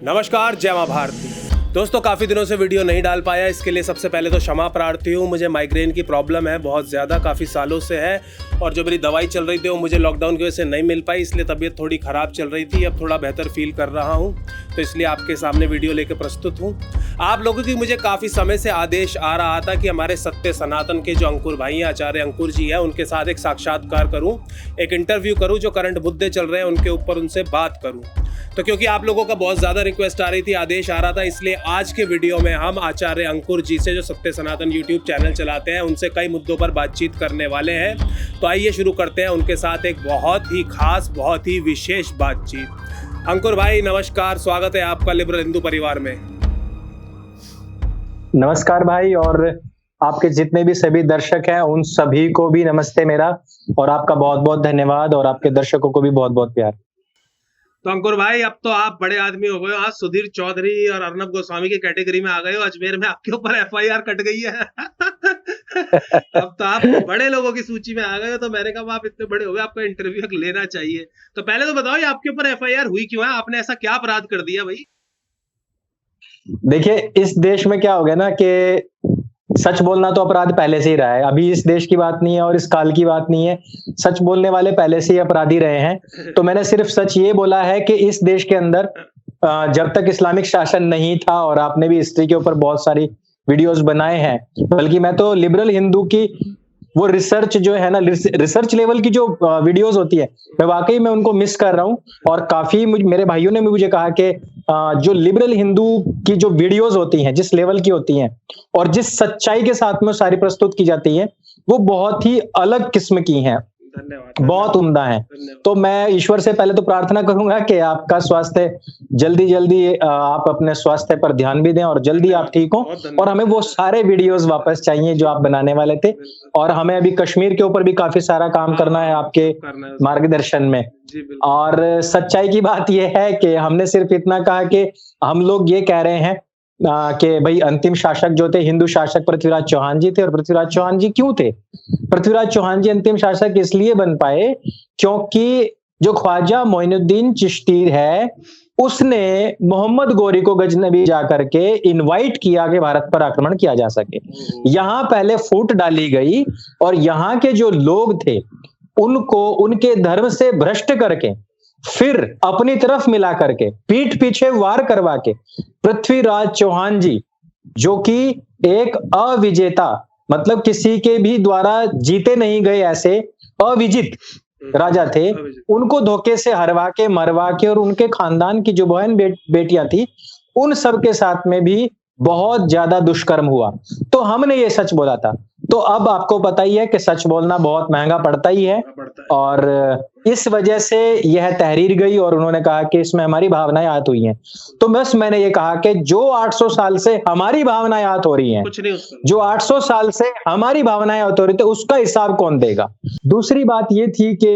नमस्कार, जय मां भारती। दोस्तों, काफ़ी दिनों से वीडियो नहीं डाल पाया, इसके लिए सबसे पहले तो क्षमा प्रार्थी हूँ। मुझे माइग्रेन की प्रॉब्लम है, बहुत ज़्यादा, काफ़ी सालों से है। और जो मेरी दवाई चल रही थी वो मुझे लॉकडाउन की वजह से नहीं मिल पाई, इसलिए तबीयत थोड़ी ख़राब चल रही थी। अब थोड़ा बेहतर फील कर रहा हूँ, तो इसलिए आपके सामने वीडियो लेकर प्रस्तुत हूँ। आप लोगों की मुझे काफ़ी समय से आदेश आ रहा था कि हमारे सत्य सनातन के जो अंकुर भाई हैं, आचार्य अंकुर जी हैं, उनके साथ एक साक्षात्कार करूँ, एक इंटरव्यू करूँ, जो करंट मुद्दे चल रहे हैं उनके ऊपर उनसे बात करूँ। तो क्योंकि आप लोगों का बहुत ज़्यादा रिक्वेस्ट आ रही थी, आदेश आ रहा था, इसलिए आज के वीडियो में हम आचार्य अंकुर जी से, जो सत्य सनातन यूट्यूब चैनल चलाते हैं, उनसे कई मुद्दों पर बातचीत करने वाले हैं। तो आइए शुरू करते हैं उनके साथ एक बहुत ही खास, बहुत ही विशेष बातचीत। अंकुर भाई नमस्कार, स्वागत है आपका लिबरल हिंदू परिवार में। नमस्कार भाई, और आपके जितने भी सभी दर्शक हैं उन सभी को भी नमस्ते मेरा, और आपका बहुत बहुत धन्यवाद, और आपके दर्शकों को भी बहुत बहुत प्यार। तो अंकुर भाई, अब तो आप बड़े आदमी हो गए हो। आज सुधीर चौधरी और अर्नब गोस्वामी की कैटेगरी में आ गए हो। अजमेर में आपके ऊपर एफआईआर कट गई है। अब तो आप बड़े लोगों की सूची में आ गए हो। तो मैंने कहा आप इतने बड़े हो गए, आपका इंटरव्यू लेना चाहिए। तो पहले तो बताओ, ये आपके ऊपर एफआईआर हुई क्यों है? आपने ऐसा क्या अपराध कर दिया भाई? देखिए, इस देश में क्या हो गया ना कि सच बोलना तो अपराध पहले से ही रहा है। अभी इस देश की बात नहीं है और इस काल की बात नहीं है। सच बोलने वाले पहले से ही अपराधी रहे हैं। तो मैंने सिर्फ सच ये बोला है कि इस देश के अंदर जब तक इस्लामिक शासन नहीं था, और आपने भी हिस्ट्री के ऊपर बहुत सारी वीडियोस बनाए हैं, बल्कि मैं तो लिबरल हिंदू की वो रिसर्च जो है ना, रिसर्च लेवल की जो वीडियोस होती है, मैं वाकई में उनको मिस कर रहा हूँ। और काफी मेरे भाइयों ने भी मुझे कहा कि जो लिबरल हिंदू की जो वीडियोस होती हैं, जिस लेवल की होती हैं और जिस सच्चाई के साथ में सारी प्रस्तुत की जाती है, वो बहुत ही अलग किस्म की हैं, बहुत उम्दा है। तो मैं ईश्वर से पहले तो प्रार्थना करूंगा कि आपका स्वास्थ्य जल्दी आप अपने स्वास्थ्य पर ध्यान भी दें, और जल्दी आप ठीक हो, और हमें वो सारे वीडियोस वापस चाहिए जो आप बनाने वाले थे। और हमें अभी कश्मीर के ऊपर भी काफी सारा काम करना है आपके मार्गदर्शन में। और सच्चाई की बात यह है कि हमने सिर्फ इतना कहा कि हम लोग ये कह रहे हैं कि भाई अंतिम शासक जो थे, हिंदू शासक पृथ्वीराज चौहान जी थे। और पृथ्वीराज चौहान जी क्यों थे? पृथ्वीराज चौहान जी अंतिम शासक इसलिए बन पाए क्योंकि जो ख्वाजा मोइनुद्दीन चिश्ती है, उसने मोहम्मद गोरी को गजनबी जाकर के इनवाइट किया कि भारत पर आक्रमण किया जा सके। यहां पहले फूट डाली गई, और यहाँ के जो लोग थे उनको उनके धर्म से भ्रष्ट करके, फिर अपनी तरफ मिला करके, पीठ पीछे वार करवा के, पृथ्वीराज चौहान जी, जो कि एक अविजेता, मतलब किसी के भी द्वारा जीते नहीं गए ऐसे अविजित राजा थे, उनको धोखे से हरवा के, मरवा के, और उनके खानदान की जो बहन बेटियां थी, उन सब के साथ में भी बहुत ज्यादा दुष्कर्म हुआ। तो हमने ये सच बोला था। तो अब आपको पता ही है कि सच बोलना बहुत महंगा पड़ता ही है, और इस वजह से यह तहरीर गई, और उन्होंने कहा कि इसमें हमारी भावनाएं आहत हुई हैं। तो बस मैंने ये कहा कि जो 800 साल से हमारी भावनाएं आहत हो रही हैं, जो 800 साल से हमारी भावनाएं आहत हो रही थी, उसका हिसाब कौन देगा? दूसरी बात ये थी कि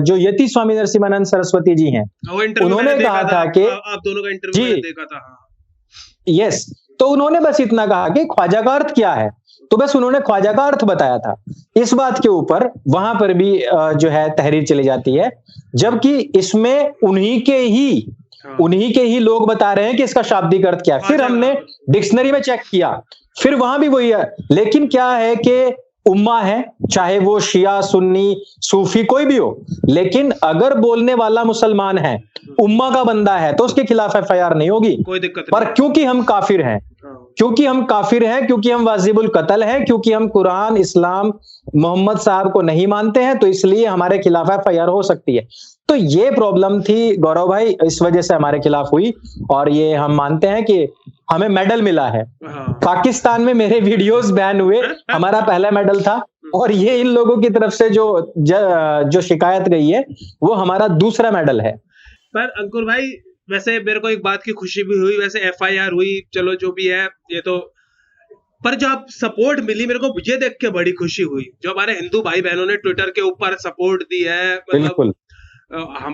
जो यति स्वामी नरसिम्हानंद सरस्वती जी हैं, उन्होंने कहा था कि आप दोनों का इंटरव्यू देखा था। यस, तो उन्होंने बस इतना कहा कि ख्वाजा का अर्थ क्या है, तो बस उन्होंने ख्वाजा का अर्थ बताया था। इस बात के ऊपर वहां पर भी जो है तहरीर चली जाती है, जबकि इसमें उन्हीं के ही लोग बता रहे हैं कि इसका शाब्दिक अर्थ क्या है। फिर हमने डिक्शनरी में चेक किया, फिर वहां भी वही है। लेकिन क्या है कि उम्मा है, चाहे वो शिया, सुन्नी, सूफी, कोई भी हो, लेकिन अगर बोलने वाला मुसलमान है, उम्मा का बंदा है, तो उसके खिलाफ एफआईआर नहीं होगी। कोई दिक्कत नहीं। पर क्योंकि हम काफिर हैं, क्योंकि हम वाजिबुल कत्ल हैं, क्योंकि हम कुरान, इस्लाम, मोहम्मद साहब को नहीं मानते हैं, तो इसलिए हमारे खिलाफ एफआईआर हो सकती है। तो ये प्रॉब्लम थी गौरव भाई, इस वजह से हमारे खिलाफ हुई, और ये हम मानते हैं कि हमें मेडल मिला है। पाकिस्तान में मेरे वीडियोस बैन हुए, हमारा पहला मेडल था, और ये इन लोगों की तरफ से जो शिकायत गई है, वो हमारा दूसरा मेडल है। पर अंकुर भाई, वैसे मेरे को एक बात की खुशी भी हुई, वैसे एफआईआर हुई, चलो जो भी है ये तो, पर जो आप सपोर्ट मिली, मेरे को ये देख के बड़ी खुशी हुई। जो हमारे हिंदू भाई बहनों ने ट्विटर के ऊपर सपोर्ट दी है, मतलब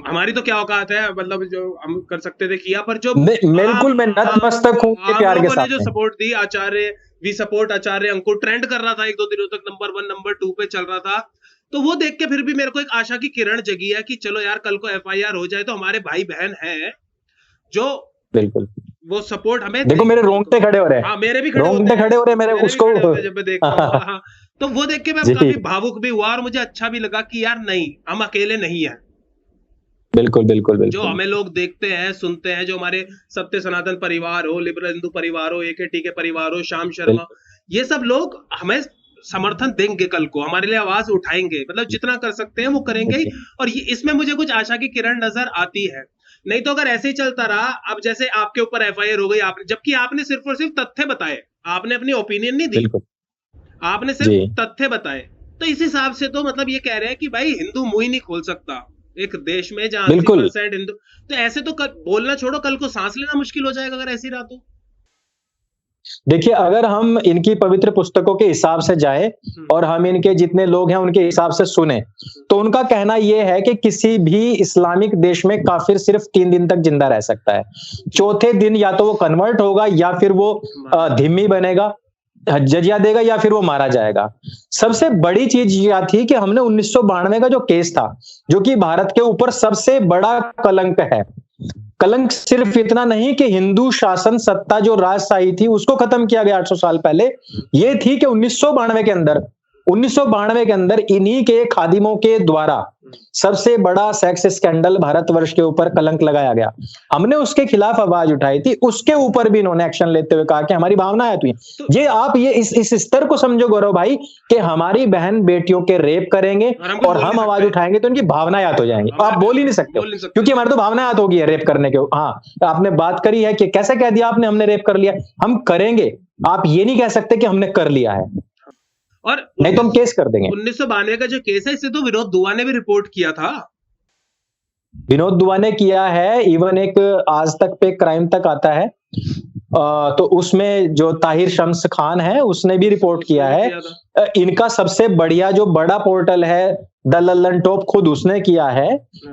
हमारी तो क्या औकात है, मतलब जो हम कर सकते थे किया, पर जो बिल्कुल मैं नतमस्तक हूं प्यार के साथ। जो सपोर्ट दी, Acharya we support Acharya Ankur trend कर रहा था 1-2 दिनों तक, नंबर 1 नंबर 2 पे चल रहा था। तो वो देख के फिर भी मेरे को एक आशा की किरण जगी है कि चलो यार, कल को एफआईआर हो जाए तो हमारे भाई बहन हैं जो बिल्कुल। वो सपोर्ट हमें देखो मेरे रोंगटे खड़े हो रहे हैं। हाँ मेरे भी खड़े रोंगटे खड़े हो रहे हैं मेरे, उसको जब मैं देखता हूँ। हाँ, तो वो देख के मैं जी काफी भावुक भी हुआ और मुझे अच्छा भी लगा कि यार नहीं, हम अकेले नहीं है। बिल्कुल बिल्कुल जो बिल्कुल। हमें लोग देखते हैं, सुनते हैं, जो हमारे सत्य सनातन परिवार हो, लिबरल हिंदू परिवार हो, एके के परिवार हो, श्याम शर्मा, ये सब लोग हमें समर्थन देंगे, कल को हमारे लिए आवाज उठाएंगे, मतलब जितना कर सकते हैं वो करेंगे ही। और ये इसमें मुझे कुछ आशा की किरण नजर आती है। नहीं तो अगर ऐसे ही चलता रहा, अब जैसे आपके ऊपर एफआईआर हो गई, आपने, जबकि आपने सिर्फ और सिर्फ तथ्य बताए, आपने अपनी ओपिनियन नहीं दी, आपने सिर्फ तथ्य बताए, तो इस हिसाब से तो मतलब ये कह रहे हैं कि भाई हिंदू मुंह ही नहीं खोल सकता एक देश में जहां 80% हिंदू। तो ऐसे तो बोलना छोड़ो, कल को सांस लेना मुश्किल हो जाएगा अगर ऐसी रहा तो। देखिए, अगर हम इनकी पवित्र पुस्तकों के हिसाब से जाए और हम इनके जितने लोग हैं उनके हिसाब से सुने, तो उनका कहना यह है कि किसी भी इस्लामिक देश में काफिर सिर्फ 3 दिन तक जिंदा रह सकता है। चौथे दिन या तो वो कन्वर्ट होगा, या फिर वो धिम्मी बनेगा, जजिया देगा, या फिर वो मारा जाएगा। सबसे बड़ी चीज यह थी कि हमने 1992 का जो केस था, जो कि भारत के ऊपर सबसे बड़ा कलंक है। कलंक सिर्फ इतना नहीं कि हिंदू शासन सत्ता जो राजशाही थी उसको खत्म किया गया 800 साल पहले, ये थी कि 1992 के अंदर इन्हीं के खादिमों के द्वारा सबसे बड़ा सेक्स स्कैंडल भारतवर्ष के ऊपर कलंक लगाया गया। हमने उसके खिलाफ आवाज उठाई थी, उसके ऊपर भी इन्होंने एक्शन लेते हुए कहा कि हमारी भावनाएं तो ये आप ये इस स्तर को समझो गौरव भाई, कि हमारी बहन बेटियों के रेप करेंगे और हम आवाज उठाएंगे तो इनकी भावनाएं याद हो जाएंगी। आप बोल ही नहीं सकते हो, क्योंकि हमारी तो भावनाएं याद होगी है रेप करने के। हाँ, आपने बात करी है कि कैसे कह दिया आपने हमने रेप कर लिया, हम करेंगे, आप ये नहीं कह सकते कि हमने कर लिया है, और नहीं तो हम केस कर देंगे। 1992 का जो केस है, इससे तो विनोद दुआ ने भी रिपोर्ट किया था। विनोद दुआ ने किया है, इवन एक आज तक पे क्राइम तक आता है, तो उसमें जो ताहिर शम्स खान है उसने भी रिपोर्ट किया है। इनका सबसे बढ़िया जो बड़ा पोर्टल है द लल्लन टॉप, खुद उसने किया है।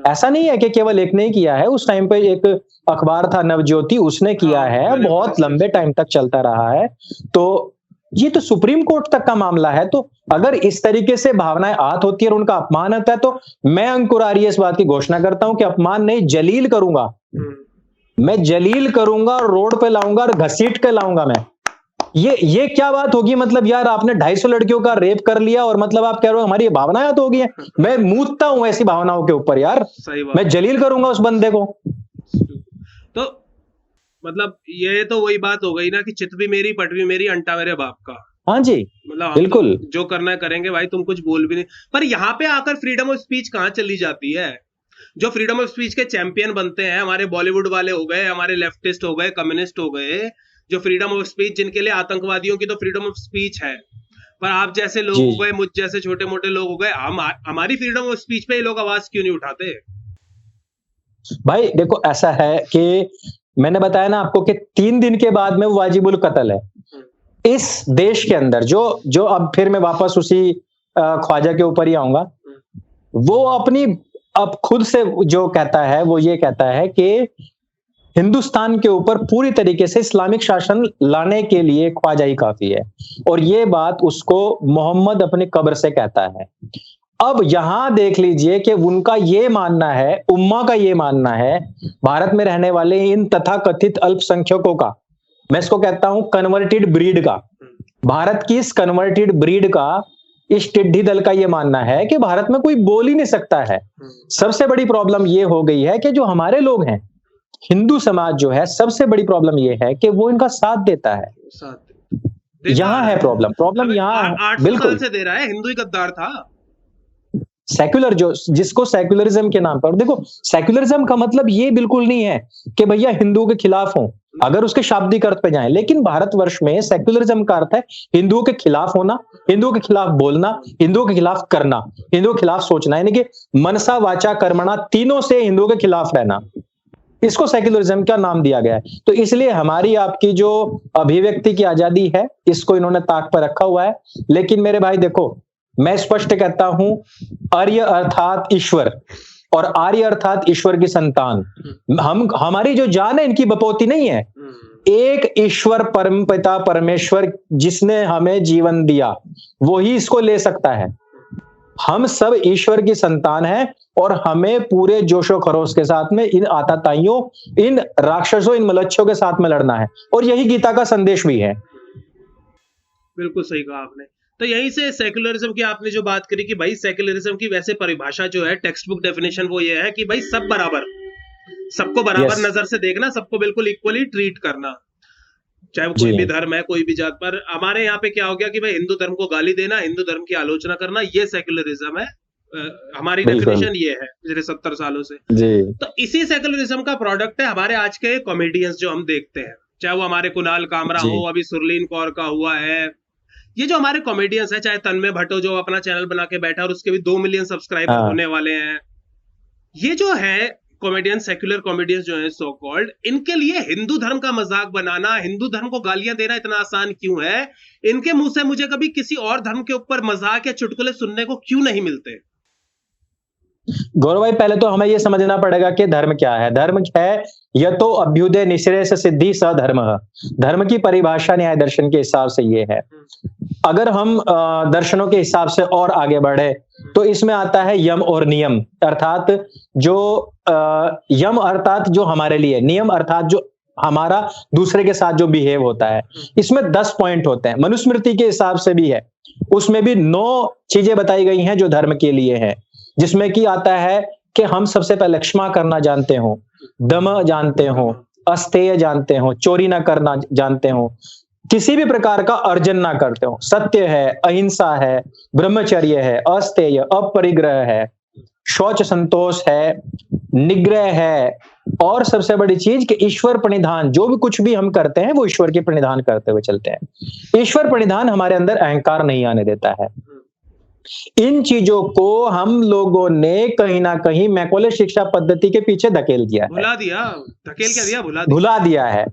ऐसा नहीं है कि केवल एक ने ही किया है, उस टाइम पे एक अखबार था नवज्योति, उसने किया है, बहुत लंबे टाइम तक चलता रहा है। तो ये तो सुप्रीम कोर्ट तक का मामला है। तो अगर इस तरीके से भावनाएं आहत होती है और उनका अपमान होता है, तो मैं अंकुर आर्य इस बात की घोषणा करता हूं कि अपमान नहीं, जलील करूंगा, मैं जलील करूंगा और रोड पे लाऊंगा और घसीट के लाऊंगा मैं। ये क्या बात होगी, मतलब यार आपने 250 लड़कियों का रेप कर लिया और मतलब आप कह रहे हो हमारी भावनाएं आहत हो गई है। मैं मूतता हूं ऐसी भावनाओं के ऊपर यार, मैं जलील करूंगा उस बंदे को। तो मतलब ये तो वही बात हो गई ना कि चित भी मेरी, पट भी मेरी, अंटा मेरे बाप का। हाँ जी, मतलब बिल्कुल, तो जो करना है करेंगे भाई, तुम कुछ बोल भी नहीं। पर यहाँ पे आकर फ्रीडम ऑफ स्पीच कहाँ चली जाती है? जो फ्रीडम ऑफ स्पीच के चैंपियन बनते हैं, हमारे बॉलीवुड वाले हो गए, हमारे लेफ्टिस्ट हो गए, कम्युनिस्ट हो गए, जो फ्रीडम ऑफ स्पीच, जिनके लिए आतंकवादियों की तो फ्रीडम ऑफ स्पीच है, पर आप जैसे लोग हो गए, मुझ जैसे छोटे मोटे लोग हो गए, हमारी फ्रीडम ऑफ स्पीच पे ये लोग आवाज क्यों नहीं उठाते? भाई देखो, ऐसा है कि मैंने बताया ना आपको कि 3 दिन के बाद में वाजिबुल कत्ल है इस देश के अंदर। जो अब फिर मैं वापस उसी ख्वाजा के ऊपर ही आऊंगा, वो अपनी अब खुद से जो कहता है वो ये कहता है कि हिंदुस्तान के ऊपर पूरी तरीके से इस्लामिक शासन लाने के लिए ख्वाजा ही काफी है, और ये बात उसको मोहम्मद अपनी कब्र से कहता है। अब यहां देख लीजिए कि उनका ये मानना है, उम्मा का ये मानना है, भारत में रहने वाले इन तथाकथित अल्पसंख्यकों का, मैं इसको कहता हूं कन्वर्टेड ब्रीड का, भारत की इस कन्वर्टेड ब्रीड का, इस टिड्डी दल का ये मानना है कि भारत में कोई बोल ही नहीं सकता है। सबसे बड़ी प्रॉब्लम ये हो गई है कि जो हमारे लोग हैं, हिंदू समाज जो है, सबसे बड़ी प्रॉब्लम ये है कि वो इनका साथ देता है। यहां है प्रॉब्लम यहां बिल्कुल से दे रहा है। हिंदू ही गद्दार था। सेक्युलर जो, जिसको सेक्युलरिज्म के नाम पर, देखो सेक्युलरिज्म का मतलब ये बिल्कुल नहीं है कि भैया हिंदुओं के खिलाफ हो, अगर उसके शाब्दिक अर्थ पे जाएं, लेकिन भारतवर्ष में सेक्युलरिज्म का अर्थ है हिंदुओं के खिलाफ होना, हिंदुओं के खिलाफ बोलना, हिंदुओं के खिलाफ करना, हिंदुओं के खिलाफ सोचना, यानी कि मनसा वाचा कर्मणा तीनों से हिंदुओं के खिलाफ रहना, इसको सेक्युलरिज्म का नाम दिया गया है। तो इसलिए हमारी आपकी जो अभिव्यक्ति की आजादी है, इसको इन्होंने ताक पर रखा हुआ है। लेकिन मेरे भाई देखो, मैं स्पष्ट कहता हूं, आर्य अर्थात ईश्वर, और आर्य अर्थात ईश्वर की संतान, हमारी जो जान है इनकी बपौती नहीं है। एक ईश्वर परम पिता परमेश्वर जिसने हमें जीवन दिया, वो ही इसको ले सकता है। हम सब ईश्वर की संतान हैं और हमें पूरे जोशो खरोश के साथ में इन आतताइयों, इन राक्षसों, इन मलच्छों के साथ में लड़ना है। और यही गीता का संदेश भी है। बिल्कुल सही कहा आपने। तो यहीं से सेक्युलरिज्म की आपने जो बात करी कि भाई सेक्युलरिज्म की वैसे परिभाषा जो है, टेक्स्ट बुक डेफिनेशन, वो ये है कि भाई सब बराबर, सबको बराबर Yes. नजर से देखना, सबको बिल्कुल इक्वली ट्रीट करना, चाहे वो कोई जी। भी धर्म है, कोई भी जात। पर हमारे यहाँ पे क्या हो गया कि भाई हिंदू धर्म को गाली देना, हिंदू धर्म की आलोचना करना, ये सेक्युलरिज्म है। हमारी बिल्कुल। डेफिनेशन ये है पिछले 70 सालों से। जी। तो इसी सेक्युलरिज्म का प्रोडक्ट है हमारे आज के कॉमेडियंस जो हम देखते हैं, चाहे वो हमारे कुणाल कामरा जी। हो, अभी सुरलीन कौर का हुआ है, ये जो हमारे कॉमेडियंस है, चाहे तन्मय भट्टो जो अपना चैनल बना के बैठा और उसके भी 2 मिलियन सब्सक्राइबर हाँ। होने वाले हैं, ये जो है कॉमेडियन, सेक्युलर कॉमेडियंस जो है सो कॉल्ड, इनके लिए हिंदू धर्म का मजाक बनाना, हिंदू धर्म को गालियां देना इतना आसान क्यों है? इनके मुंह से मुझे कभी किसी और धर्म के ऊपर मजाक या चुटकुले सुनने को क्यों नहीं मिलते? गौरव भाई, पहले तो हमें यह समझना पड़ेगा कि धर्म क्या है। धर्म है यह तो अभ्युदय निश्रेयस सिद्धि स धर्म। धर्म की परिभाषा न्याय दर्शन के हिसाब से ये है। अगर हम दर्शनों के हिसाब से और आगे बढ़े तो इसमें आता है यम और नियम, अर्थात जो यम अर्थात जो हमारे लिए, नियम अर्थात जो हमारा दूसरे के साथ जो बिहेव होता है। इसमें 10 पॉइंट होते हैं। मनुस्मृति के हिसाब से भी है, उसमें भी 9 चीजें बताई गई हैं जो धर्म के लिए है, जिसमें कि आता है कि हम सबसे पहले क्षमा करना जानते हो, दम जानते हो, अस्तेय जानते हो, चोरी ना करना जानते हो, किसी भी प्रकार का अर्जन ना करते हो, सत्य है, अहिंसा है, ब्रह्मचर्य है, अस्तेय, अपरिग्रह है, शौच संतोष है, निग्रह है, और सबसे बड़ी चीज कि ईश्वर प्रणिधान। जो भी कुछ भी हम करते हैं वो ईश्वर के प्रणिधान करते हुए चलते हैं। ईश्वर प्रणिधान हमारे अंदर अहंकार नहीं आने देता है। इन चीजों को हम लोगों ने कहीं ना कहीं मैकॉले शिक्षा पद्धति के पीछे धकेल दिया है। भुला दिया, धकेल क्या दिया, भुला दिया है।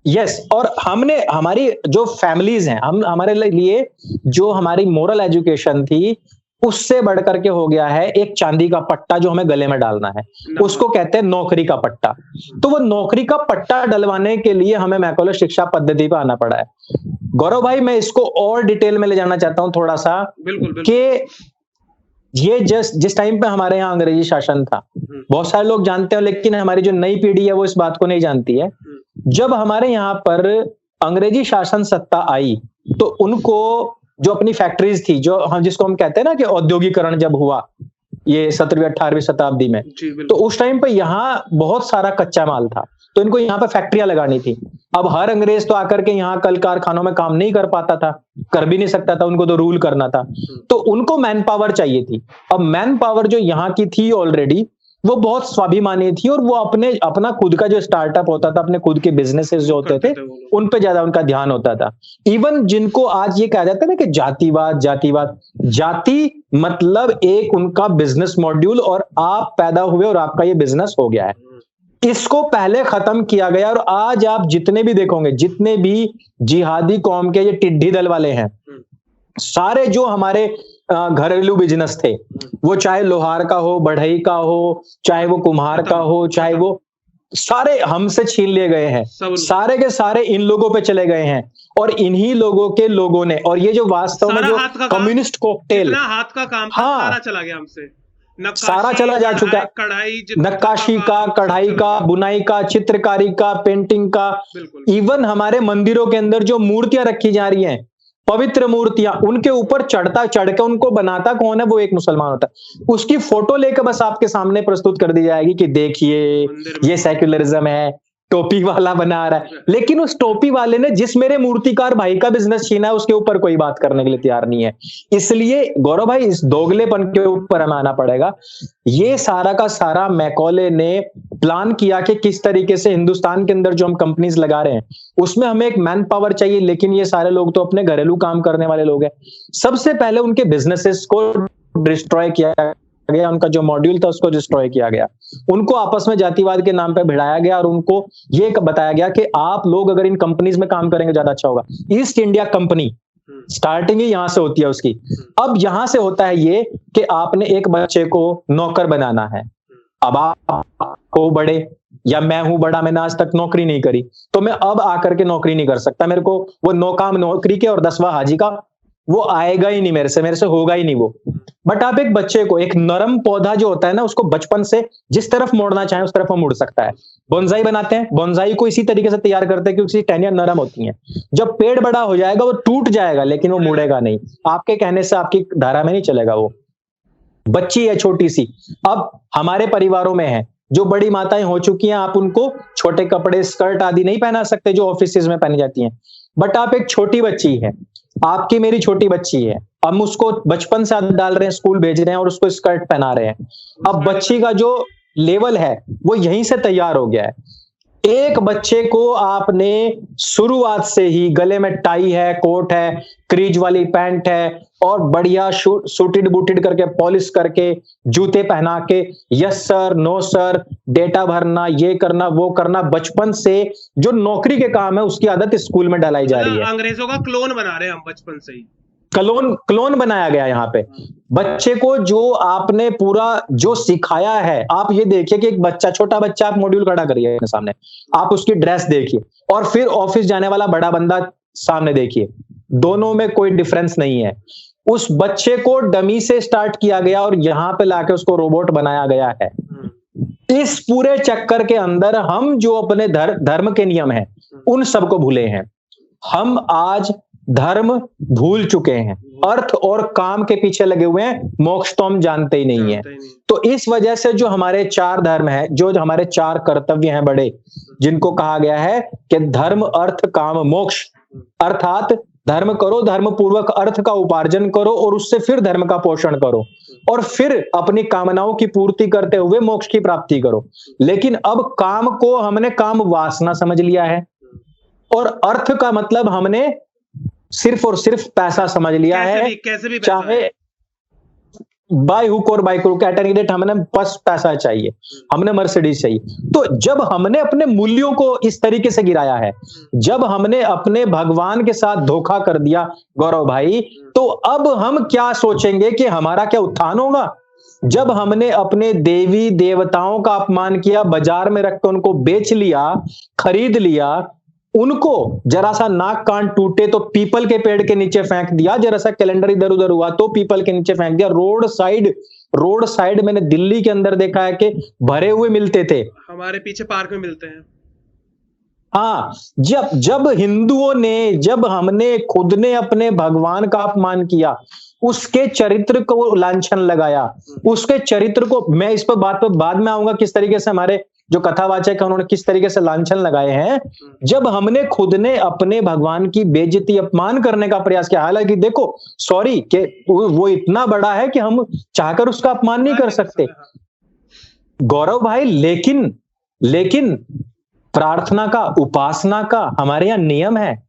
यस, और हमने, हमारी जो फैमिलीज हैं, हम, हमारे लिए जो हमारी मोरल एजुकेशन थी, उससे बढ़कर के हो गया है एक चांदी का पट्टा जो हमें गले में डालना है, उसको कहते हैं नौकरी का पट्टा। तो वो नौकरी का पट्टा डलवाने के लिए हमें मैकॉले शिक्षा पद्धति पे आना पड़ा है। गौरव भाई, मैं इसको और डिटेल में ले जाना चाहता हूं थोड़ा सा, कि ये जिस टाइम पे हमारे यहाँ अंग्रेजी शासन था, बहुत सारे लोग जानते हैं, लेकिन हमारी जो नई पीढ़ी है वो इस बात को नहीं जानती है। जब हमारे यहाँ पर अंग्रेजी शासन सत्ता आई तो उनको जो अपनी फैक्ट्रीज थी, जो हम जिसको हम कहते हैं ना कि औद्योगिकरण जब हुआ ये 17वीं 18वीं शताब्दी में, तो उस टाइम पे यहाँ बहुत सारा कच्चा माल था, तो इनको यहाँ पे फैक्ट्रियां लगानी थी। अब हर अंग्रेज तो आकर के यहाँ कल कारखानों में काम नहीं कर पाता था, कर भी नहीं सकता था, उनको तो रूल करना था, तो उनको मैन पावर चाहिए थी। अब मैन पावर जो यहाँ की थी ऑलरेडी, वो बहुत स्वाभिमानी थी, और वो अपना खुद का जो स्टार्टअप होता था, अपने खुद के बिजनेसेस जो होते थे, उन पे ज्यादा उनका ध्यान होता था। इवन जिनको आज ये कहा जाता है ना कि जातिवाद, जाति मतलब एक उनका बिजनेस मॉड्यूल, और आप पैदा हुए और आपका ये बिजनेस हो गया है, इसको पहले खत्म किया गया। और आज आप जितने भी देखोगे, जितने भी जिहादी कौम के ये टिड्डी दल वाले हैं, सारे जो हमारे घरेलू बिजनेस थे, वो चाहे लोहार का हो, बढ़ई का हो, चाहे वो कुम्हार का हो, चाहे वो, सारे हमसे छीन लिए गए हैं, सारे के सारे इन लोगों पे चले गए हैं। और इन्हीं लोगों के लोगों ने, और ये जो वास्तव में जो कम्युनिस्ट कॉकटेल, हाथ का काम सारा चला गया हमसे, सारा चला जा चुका है, नक्काशी का, कढ़ाई का, बुनाई का, चित्रकारी का, पेंटिंग का, इवन हमारे मंदिरों के अंदर जो मूर्तियां रखी जा रही हैं, पवित्र मूर्तियां, उनके ऊपर चढ़ के उनको बनाता कौन है? वो एक मुसलमान होता है। उसकी फोटो लेकर बस आपके सामने प्रस्तुत कर दी जाएगी कि देखिए ये सेक्युलरिज्म है, टोपी वाला बना रहा है। लेकिन उस टोपी वाले ने जिस मेरे मूर्तिकार भाई का बिजनेस छीना है, उसके ऊपर कोई बात करने के लिए तैयार नहीं है। इसलिए गौरव भाई, इस दोगलेपन के ऊपर हमें आना पड़ेगा। ये सारा का सारा मैकॉले ने प्लान किया कि किस तरीके से हिंदुस्तान के अंदर जो हम कंपनीज लगा रहे हैं, उसमें हमें एक मैन पावर चाहिए, लेकिन ये सारे लोग तो अपने घरेलू काम करने वाले लोग हैं। सबसे पहले उनके बिजनेसेस को डिस्ट्रॉय किया गया, उनका जो मॉड्यूल था उसको डिस्ट्रॉय किया गया, उनको आपस में जातिवाद के नाम पे भिड़ाया गया, और उनको ये बताया गया कि आप लोग अगर इन कंपनीज में काम करेंगे ज्यादा अच्छा होगा। ईस्ट इंडिया कंपनी स्टार्टिंग ही यहां से होती है उसकी। अब यहां से होता है ये कि आपने एक बच्चे को नौकर बनाना है। अब आप हो बड़े या मैं हूं बड़ा, मैंने आज तक नौकरी नहीं करी, तो मैं अब आकर के नौकरी नहीं कर सकता। मेरे को वो नौकाम नौकरी के और 10वां हाजी का वो आएगा ही नहीं, मेरे से होगा ही नहीं वो। बट आप एक बच्चे को, एक नरम पौधा जो होता है ना, उसको बचपन से जिस तरफ मोड़ना चाहे उस तरफ वो मुड़ सकता है। बोनसाई बनाते हैं, बोनसाई को इसी तरीके से तैयार करते हैं क्योंकि टहनियां नरम होती हैं। जब पेड़ बड़ा हो जाएगा वो टूट जाएगा लेकिन वो मुड़ेगा नहीं, आपके कहने से आपकी धारा में नहीं चलेगा। वो बच्ची है छोटी सी, अब हमारे परिवारों में है जो बड़ी माताएं हो चुकी हैं, आप उनको छोटे कपड़े स्कर्ट आदि नहीं पहना सकते जो ऑफिसेज में पहनी जाती हैं। बट आप एक छोटी बच्ची है, आपकी मेरी छोटी बच्ची है, हम उसको बचपन से आदत डाल रहे हैं, स्कूल भेज रहे हैं और उसको स्कर्ट पहना रहे हैं। अब बच्ची का जो लेवल है वो यहीं से तैयार हो गया है। एक बच्चे को आपने शुरुआत से ही गले में टाई है, कोट है, क्रीज वाली पैंट है और बढ़िया सूटेड बूटेड करके पॉलिश करके जूते पहना के yes sir no sir data भरना, ये करना वो करना, बचपन से जो नौकरी के काम है उसकी आदत स्कूल में डालाई जा रही है। अंग्रेजों का क्लोन बना रहे हैं हम बचपन से ही, क्लोन बनाया गया यहाँ पे। बच्चे को जो आपने पूरा जो सिखाया है, आप ये देखिए कि एक बच्चा, छोटा बच्चा, आप मॉड्यूल खड़ा करिए अपने सामने, आप उसकी ड्रेस देखिए और फिर ऑफिस जाने वाला बड़ा बंदा सामने देखिए, दोनों में कोई डिफरेंस नहीं है। उस बच्चे को डमी से स्टार्ट किया गया और यहां पे लाके उसको रोबोट बनाया गया है। इस पूरे चक्कर के अंदर हम जो अपने धर्म के नियम हैं उन सबको भूले हैं। हम आज धर्म भूल चुके हैं, अर्थ और काम के पीछे लगे हुए हैं, मोक्ष तो हम जानते ही नहीं है। तो इस वजह से जो हमारे 4 धर्म है, जो हमारे 4 कर्तव्य हैं बड़े, जिनको कहा गया है कि धर्म अर्थ काम मोक्ष, अर्थात धर्म करो, धर्म पूर्वक अर्थ का उपार्जन करो और उससे फिर धर्म का पोषण करो और फिर अपनी कामनाओं की पूर्ति करते हुए मोक्ष की प्राप्ति करो। लेकिन अब काम को हमने काम वासना समझ लिया है और अर्थ का मतलब हमने सिर्फ और सिर्फ पैसा समझ लिया है। कैसे भी चाहे बाय हुक और by crook, at any rate हमने बस पैसा चाहिए, हमने मर्सिडीज चाहिए। तो जब हमने अपने मूल्यों को इस तरीके से गिराया है, जब हमने अपने भगवान के साथ धोखा कर दिया गौरव भाई, तो अब हम क्या सोचेंगे कि हमारा क्या उत्थान होगा? जब हमने अपने देवी देवताओं का अपमान किया, बाजार में रख कर उनको बेच लिया, खरीद लिया, उनको जरा सा नाक कान टूटे तो पीपल के पेड़ के नीचे फेंक दिया, जरा सा कैलेंडर इधर उधर हुआ तो पीपल के नीचे फेंक दिया। रोड साइड मैंने दिल्ली के अंदर देखा है कि भरे हुए मिलते थे, हमारे पीछे पार्क में मिलते हैं। हाँ, जब हिंदुओं ने, जब हमने खुद ने अपने भगवान का अपमान किया, उसके चरित्र को लांछन लगाया, उसके चरित्र को, मैं इस पर बात पर बाद में आऊंगा किस तरीके से हमारे जो कथावाचक है उन्होंने किस तरीके से लांछन लगाए हैं। जब हमने खुद ने अपने भगवान की बेइज्जती, अपमान करने का प्रयास किया, हालांकि देखो सॉरी कि वो इतना बड़ा है कि हम चाहकर उसका अपमान नहीं कर सकते गौरव भाई, लेकिन प्रार्थना का, उपासना का हमारे यहाँ नियम है।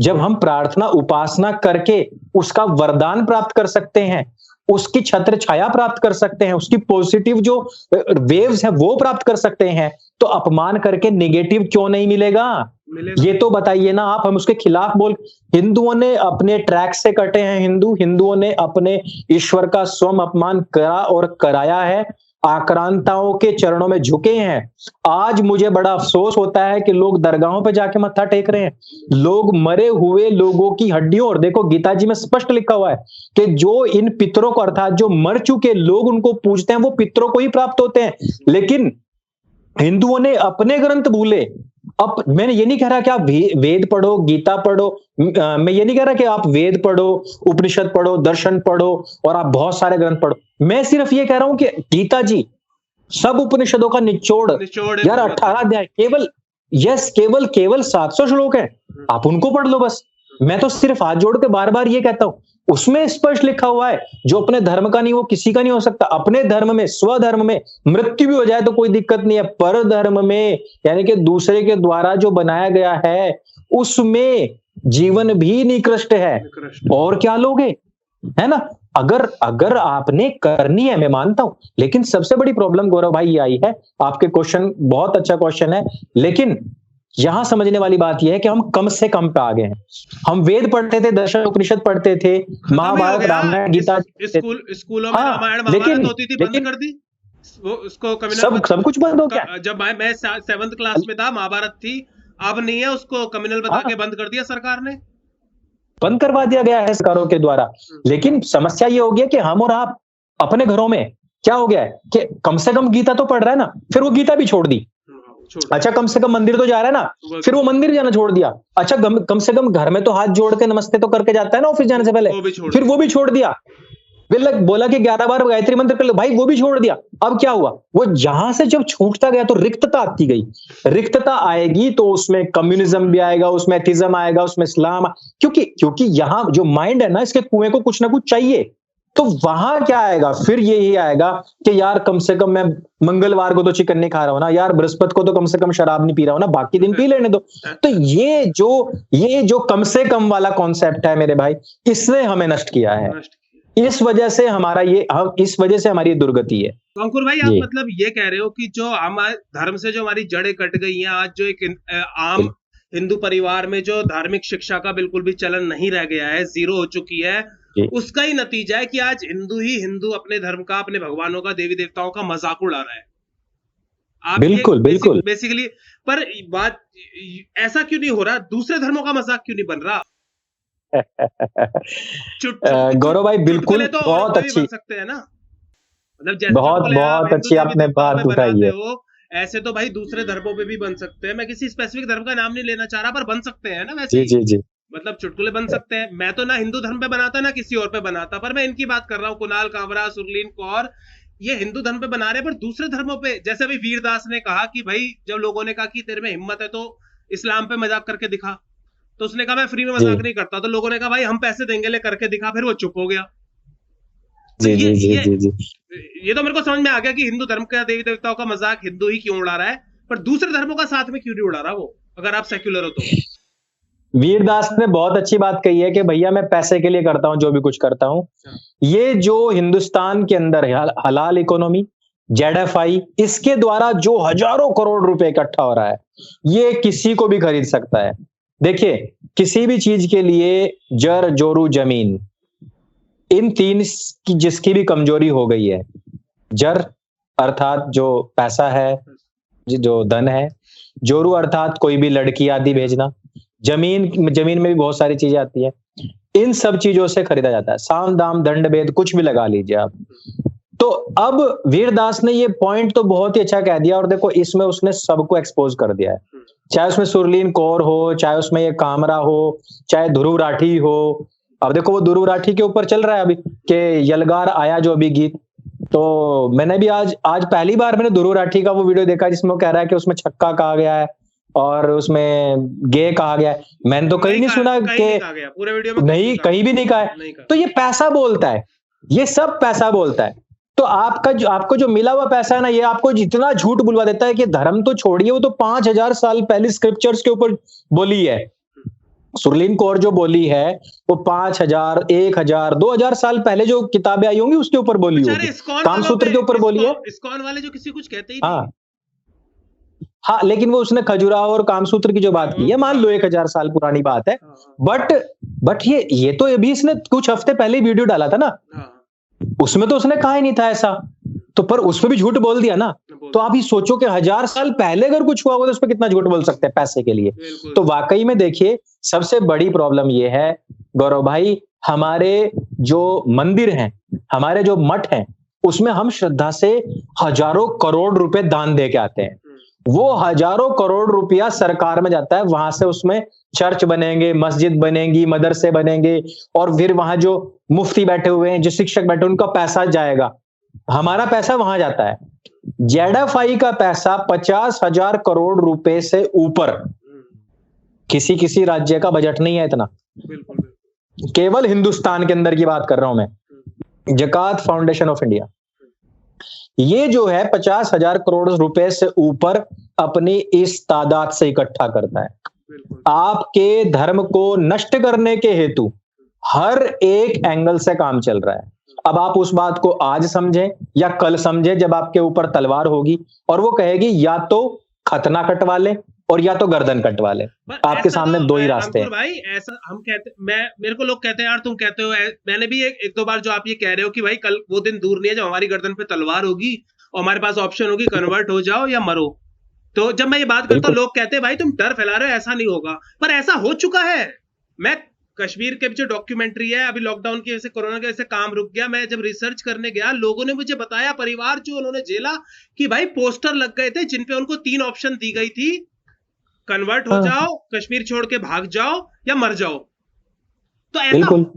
जब हम प्रार्थना उपासना करके उसका वरदान प्राप्त कर सकते हैं, उसकी छत्र छाया प्राप्त कर सकते हैं, उसकी पॉजिटिव जो वेव्स है वो प्राप्त कर सकते हैं, तो अपमान करके नेगेटिव क्यों नहीं मिलेगा? ये तो बताइए ना आप। हम उसके खिलाफ बोल, हिंदुओं ने अपने ट्रैक से कटे हैं, हिंदुओं ने अपने ईश्वर का स्वयं अपमान करा और कराया है, आक्रांताओं के चरणों में झुके हैं। आज मुझे बड़ा अफसोस होता है कि लोग दरगाहों पे जाके मत्था टेक रहे हैं, लोग मरे हुए लोगों की हड्डियों, और देखो गीता जी में स्पष्ट लिखा हुआ है कि जो इन पितरों को, अर्थात जो मर चुके लोग उनको पूजते हैं वो पितरों को ही प्राप्त होते हैं। लेकिन हिंदुओं ने अपने ग्रंथ भूले। अब मैंने ये नहीं कह रहा कि आप वेद पढ़ो, गीता पढ़ो, मैं ये नहीं कह रहा कि आप वेद पढ़ो, उपनिषद पढ़ो, दर्शन पढ़ो और आप बहुत सारे ग्रंथ पढ़ो। मैं सिर्फ ये कह रहा हूं कि गीता जी सब उपनिषदों का निचोड़ यार 18 अध्याय, केवल 700 श्लोक है, आप उनको पढ़ लो बस। मैं तो सिर्फ हाथ जोड़ के बार बार ये कहता हूं, उसमें स्पष्ट लिखा हुआ है जो अपने धर्म का नहीं वो किसी का नहीं हो सकता। अपने धर्म में, स्वधर्म में मृत्यु भी हो जाए तो कोई दिक्कत नहीं है, पर धर्म में यानी कि दूसरे के द्वारा जो बनाया गया है उसमें जीवन भी निकृष्ट है। और क्या लोगे, है ना? अगर आपने करनी है, मैं मानता हूं, लेकिन सबसे बड़ी प्रॉब्लम गौरव भाई ये आई है। आपके क्वेश्चन बहुत अच्छा क्वेश्चन है, लेकिन यहां समझने वाली बात यह है कि हम कम से कम पे आ गए हैं। हम वेद पढ़ते थे, दर्शन उपनिषद पढ़ते थे, महाभारत रामायण गीता, स्कूलों में रामायण महाभारत होती थी, बंद कर दी वो, उसको सब कुछ बंद हो गया। जब मैं 7th क्लास में था महाभारत थी, अब नहीं है, उसको कम्युनल बता के बंद कर दिया सरकार ने, बंद करवा दिया गया है सरकारों के द्वारा। लेकिन समस्या ये हो गई कि हम और आप अपने घरों में क्या हो गया है कि कम से कम गीता तो पढ़ रहा है ना, फिर वो गीता भी छोड़ दी। अच्छा कम से कम मंदिर तो जा रहा है ना, फिर वो मंदिर जाना छोड़ दिया। अच्छा कम से कम घर में तो हाथ जोड़ के नमस्ते तो करके जाता है ना ऑफिस जाने से पहले, फिर वो भी छोड़ दिया। बोला कि 11 बार गायत्री मंत्र कर लो, भाई वो भी छोड़ दिया। अब क्या हुआ, वो जहां से जब छूटता गया तो रिक्तता आती गई। रिक्तता आएगी तो उसमें कम्युनिज्म भी आएगा, उसमें एथिज्म आएगा, उसमें इस्लाम, क्योंकि यहाँ जो माइंड है ना, इसके कुएं को कुछ ना कुछ चाहिए। तो वहां क्या आएगा, फिर यही आएगा कि यार कम से कम मैं मंगलवार को तो चिकन नहीं खा रहा हूं ना, यार बृहस्पति को तो कम से कम शराब नहीं पी रहा हूं ना, बाकी दिन पी लेने दो। तो ये जो कम से कम वाला कॉन्सेप्ट है मेरे भाई, इसने हमें नष्ट किया है। इस वजह से हमारी दुर्गति है। तो अंकुर भाई, आप मतलब ये कह रहे हो कि जो हमारे धर्म से जो हमारी जड़ें कट गई हैं, आज जो एक आम हिंदू परिवार में जो धार्मिक शिक्षा का बिल्कुल भी चलन नहीं रह गया है, जीरो हो चुकी है, उसका ही नतीजा है कि आज हिंदू अपने धर्म का, अपने भगवानों का, देवी देवताओं का मजाक उड़ा रहा है। आप बिल्कुल बेसिकली, पर बात ऐसा क्यों नहीं हो रहा, दूसरे धर्मों का मजाक क्यों नहीं बन रहा? गौरव भाई बिल्कुल, तो बहुत अच्छी, बन सकते हैं ना, मतलब जैसे बहुत अच्छी आपने बात उठाई है। ऐसे तो भाई दूसरे धर्मों पे भी बन सकते हैं। मैं किसी स्पेसिफिक धर्म का नाम नहीं लेना चाह रहा, पर बन सकते हैं ना वैसे। जी मतलब चुटकुले बन सकते हैं। मैं तो ना हिंदू धर्म पे बनाता ना किसी और पे बनाता, पर मैं इनकी बात कर रहा हूँ, कुणाल कामरा, सुरलीन कौर, ये हिंदू धर्म पे बना रहे, पर दूसरे धर्मों पे, जैसे अभी वीरदास ने कहा कि भाई जब लोगों ने कहा कि तेरे में हिम्मत है तो इस्लाम पे मजाक करके दिखा, तो उसने कहा मैं फ्री में मजाक नहीं करता, तो लोगों ने कहा भाई हम पैसे देंगे, ले करके दिखा, फिर वो चुप हो गया। जी ये तो मेरे को समझ में आ गया कि हिंदू धर्म का देवी देवताओं का मजाक हिंदू ही क्यों उड़ा रहा है, पर दूसरे धर्मों का साथ में क्यों नहीं उड़ा रहा वो, अगर आप सेक्युलर हो तो। वीरदास ने बहुत अच्छी बात कही है कि भैया मैं पैसे के लिए करता हूं जो भी कुछ करता हूं। ये जो हिंदुस्तान के अंदर है हलाल इकोनॉमी, जेडएफआई, इसके द्वारा जो हजारों करोड़ रुपए इकट्ठा हो रहा है, ये किसी को भी खरीद सकता है। देखिए किसी भी चीज के लिए जर जोरू जमीन, इन तीन की जिसकी भी कमजोरी हो गई है, जर अर्थात जो पैसा है, जो धन है, जोरू अर्थात कोई भी लड़की आदि भेजना, जमीन में भी बहुत सारी चीजें आती है, इन सब चीजों से खरीदा जाता है। साम दाम दंड भेद कुछ भी लगा लीजिए आप। तो अब वीरदास ने ये पॉइंट तो बहुत ही अच्छा कह दिया, और देखो इसमें उसने सबको एक्सपोज कर दिया है, चाहे उसमें सुरलीन कौर हो, चाहे उसमें ये कामरा हो, चाहे ध्रुव राठी हो। अब देखो वो ध्रुव राठी के ऊपर चल रहा है अभी कि यलगार आया जो अभी गीत, तो मैंने भी आज पहली बार मैंने ध्रुव राठी का वो वीडियो देखा जिसमें वो कह रहा है कि उसमें छक्का कहा गया है और उसमें गे कहा गया है। मैंने तो कहीं नहीं सुना कि पूरे वीडियो में नहीं, कहीं भी नहीं कहा है। तो ये पैसा बोलता है, ये सब पैसा बोलता है। तो आपको जो मिला हुआ पैसा है ना, ये आपको जितना झूठ बुलवा देता है कि धर्म तो छोड़िए, वो तो 5000 साल पहले स्क्रिप्चर्स के ऊपर बोली है। सुरलीन कौर जो बोली है वो 5000, 1000, 2000 साल पहले जो किताबें आई होंगी उसके ऊपर बोली होगी, कामसूत्र के ऊपर बोली है। इस्कॉन वाले जो किसी कुछ कहते ही हाँ, लेकिन वो उसने खजुराहो और कामसूत्र की जो बात की है, मान लो 1000 साल पुरानी बात है, बट ये तो अभी इसने कुछ हफ्ते पहले वीडियो डाला था ना, उसमें तो उसने कहा ही नहीं था ऐसा, तो पर उसमें भी झूठ बोल दिया ना। तो आप ही सोचो कि 1000 साल पहले अगर कुछ हुआ हो तो उस पर कितना झूठ बोल सकते हैं पैसे के लिए। तो वाकई में देखिए सबसे बड़ी प्रॉब्लम ये है गौरव भाई, हमारे जो मंदिर हैं, हमारे जो मठ हैं, उसमें हम श्रद्धा से हजारों करोड़ रुपए दान दे के आते हैं। वो हजारों करोड़ रुपया सरकार में जाता है, वहां से उसमें चर्च बनेंगे, मस्जिद बनेंगी, मदरसे बनेंगे, और फिर वहां जो मुफ्ती बैठे हुए हैं, जो शिक्षक बैठे उनका पैसा जाएगा, हमारा पैसा वहां जाता है। जेडएफआई का पैसा 50,000 करोड़ रुपए से ऊपर, किसी किसी राज्य का बजट नहीं है इतना, केवल हिंदुस्तान के अंदर की बात कर रहा हूं मैं। जकात फाउंडेशन ऑफ इंडिया ये जो है 50,000 करोड़ रुपए से ऊपर अपनी इस तादाद से इकट्ठा करता है। आपके धर्म को नष्ट करने के हेतु हर एक एंगल से काम चल रहा है। अब आप उस बात को आज समझें या कल समझें, जब आपके ऊपर तलवार होगी और वो कहेगी या तो खतना कटवा ले और या तो गर्दन कटवा ले, आपके सामने दो ही रास्ते हैं। भाई ऐसा हम कहते, मेरे को लोग कहते हैं यार तुम कहते हो, मैंने भी एक दो बार जो आप ये कह रहे हो कि भाई कल वो दिन दूर नहीं है जब हमारी गर्दन पे तलवार होगी और हमारे पास ऑप्शन होगी कन्वर्ट हो जाओ या मरो। तो जब मैं ये बात करता हूँ लोग कहते हैं भाई तुम डर फैला रहे हो, ऐसा नहीं होगा, पर ऐसा हो चुका है। मैं कश्मीर के जो डॉक्यूमेंट्री है, अभी लॉकडाउन की वजह से, कोरोना की वजह से काम रुक गया। मैं जब रिसर्च करने गया, लोगों ने मुझे बताया, परिवार जो उन्होंने झेला, कि भाई पोस्टर लग गए थे जिनपे उनको 3 ऑप्शन दी गई थी, कन्वर्ट हो जाओ, कश्मीर छोड़ के भाग जाओ, या मर जाओ। तो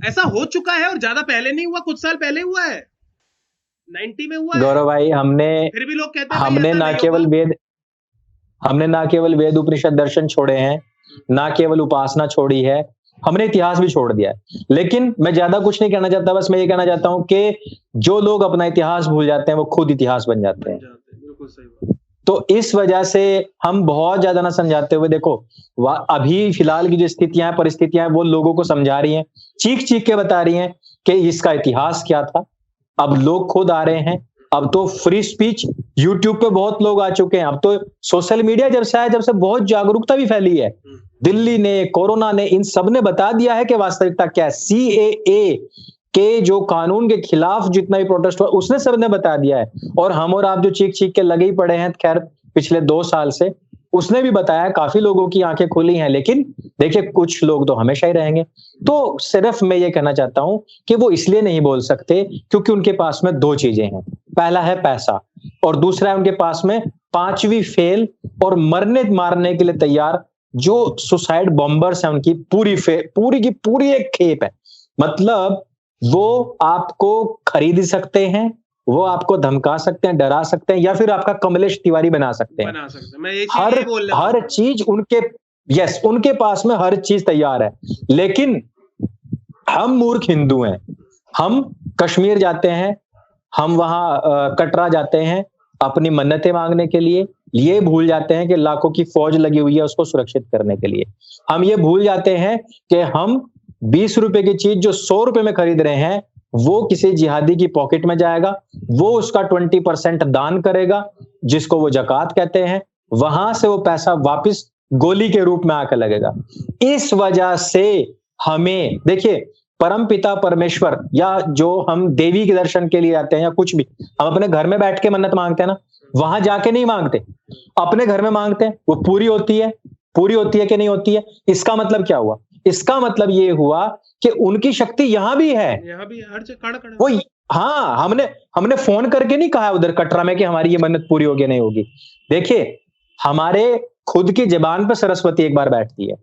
ऐसा हो चुका है, और ज्यादा पहले नहीं हुआ, कुछ साल पहले हुआ है, 90 में हुआ है। गौरव भाई, फिर भी लोग कहते हैं हमने ना केवल वेद उपनिषद दर्शन छोड़े हैं, ना केवल उपासना छोड़ी है, हमने इतिहास भी छोड़ दिया है। लेकिन मैं ज्यादा कुछ नहीं कहना चाहता, बस मैं ये कहना चाहता हूं कि जो लोग अपना इतिहास भूल जाते हैं वो खुद इतिहास बन जाते हैं। बिल्कुल सही बात। तो इस वजह से हम बहुत ज्यादा ना समझाते हुए, देखो अभी फिलहाल की जो स्थितियां परिस्थितियां वो लोगों को समझा रही हैं, चीख चीख के बता रही हैं कि इसका इतिहास क्या था। अब लोग खुद आ रहे हैं, अब तो फ्री स्पीच यूट्यूब पे बहुत लोग आ चुके हैं, अब तो सोशल मीडिया जब से आया, जब से बहुत जागरूकता भी फैली है। दिल्ली ने, कोरोना ने, इन सब ने बता दिया है कि वास्तविकता क्या है। CAA के जो कानून के खिलाफ जितना भी प्रोटेस्ट हुआ, उसने सबने बता दिया है। और हम और आप जो चीख चीख के लगे ही पड़े हैं, खैर पिछले 2 साल से, उसने भी बताया, काफी लोगों की आंखें खुली हैं। लेकिन देखिए, कुछ लोग तो हमेशा ही रहेंगे। तो सिर्फ मैं ये कहना चाहता हूं कि वो इसलिए नहीं बोल सकते क्योंकि उनके पास में 2 चीजें हैं। पहला है पैसा, और दूसरा है उनके पास में 5वीं फेल और मरने मारने के लिए तैयार जो सुसाइड बॉम्बर्स हैं, उनकी पूरी की पूरी एक खेप है। मतलब वो आपको खरीद सकते हैं, वो आपको धमका सकते हैं, डरा सकते हैं, या फिर आपका कमलेश तिवारी बना सकते हैं। मैं हर चीज उनके पास में हर चीज तैयार है। लेकिन हम मूर्ख हिंदू हैं, हम कश्मीर जाते हैं, हम वहां कटरा जाते हैं अपनी मन्नतें मांगने के लिए। ये भूल जाते हैं कि लाखों की फौज लगी हुई है उसको सुरक्षित करने के लिए। हम ये भूल जाते हैं कि हम 20 रुपए की चीज जो 100 रुपए में खरीद रहे हैं, वो किसी जिहादी की पॉकेट में जाएगा, वो उसका 20% दान करेगा, जिसको वो ज़कात कहते हैं। वहां से वो पैसा वापस गोली के रूप में आकर लगेगा। इस वजह से हमें, देखिए, परम पिता परमेश्वर, या जो हम देवी के दर्शन के लिए आते हैं, या कुछ भी, हम अपने घर में बैठ के मन्नत मांगते हैं ना, वहां जाके नहीं मांगते, अपने घर में मांगते हैं। वो पूरी होती है कि नहीं होती है। इसका मतलब क्या हुआ? इसका मतलब ये हुआ कि उनकी शक्ति यहां भी है, हर जगह वो। हाँ, हमने फोन करके नहीं कहा उधर कटरा में कि हमारी ये मन्नत पूरी होगी नहीं होगी। देखिए, हमारे खुद की जुबान पर सरस्वती एक बार बैठती है।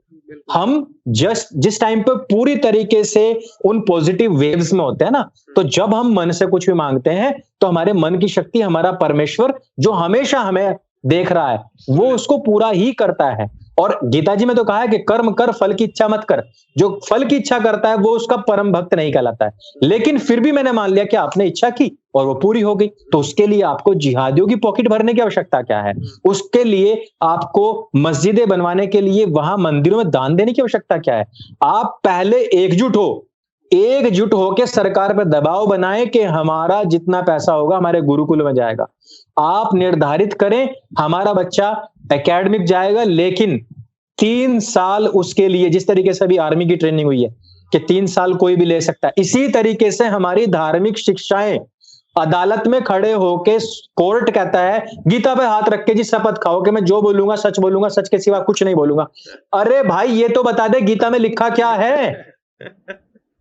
हम जिस टाइम पे पूरी तरीके से उन पॉजिटिव वेव्स में होते हैं ना, तो जब हम मन से कुछ भी मांगते हैं, तो हमारे मन की शक्ति, हमारा परमेश्वर जो हमेशा हमें देख रहा है, वो उसको पूरा ही करता है। और गीता जी में तो कहा है कि कर्म कर, फल की इच्छा मत कर। जो फल की इच्छा करता है वो उसका परम भक्त नहीं कहलाता है। लेकिन फिर भी मैंने मान लिया कि आपने इच्छा की और वो पूरी हो गई, तो उसके लिए आपको जिहादियों की पॉकेट भरने की आवश्यकता क्या है? उसके लिए आपको मस्जिदें बनवाने के लिए वहां मंदिरों में दान देने की आवश्यकता क्या है? आप पहले एकजुट होकर सरकार पर दबाव बनाएं कि हमारा जितना पैसा होगा हमारे गुरुकुल में जाएगा। आप निर्धारित करें हमारा बच्चा एकेडमिक जाएगा, लेकिन 3 साल उसके लिए, जिस तरीके से अभी आर्मी की ट्रेनिंग हुई है कि 3 साल कोई भी ले सकता है, इसी तरीके से हमारी धार्मिक शिक्षाएं अदालत में खड़े होके, कोर्ट कहता है गीता पे हाथ रख के जी शपथ खाओ कि मैं जो बोलूंगा सच बोलूंगा, सच के सिवा कुछ नहीं बोलूंगा। अरे भाई, ये तो बता दे गीता में लिखा क्या है।